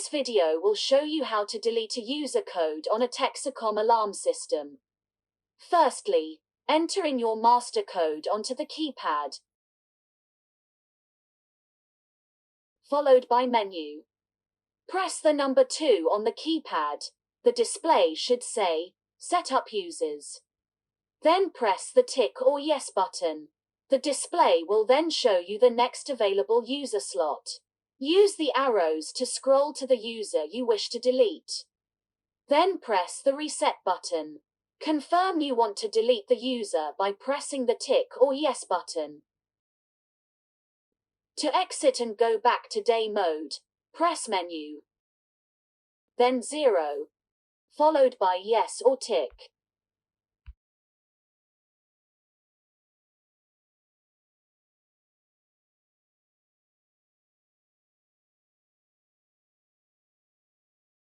This video will show you how to delete a user code on a Texecom alarm system. Firstly, enter in your master code onto the keypad, followed by menu. Press the number 2 on the keypad. The display should say, Set up users. Then press the tick or yes button. The display will then show you the next available user slot. Use the arrows to scroll to the user you wish to delete. Then press the reset button. Confirm you want to delete the user by pressing the tick or yes button. To exit and go back to day mode, press menu, then 0, followed by yes or tick.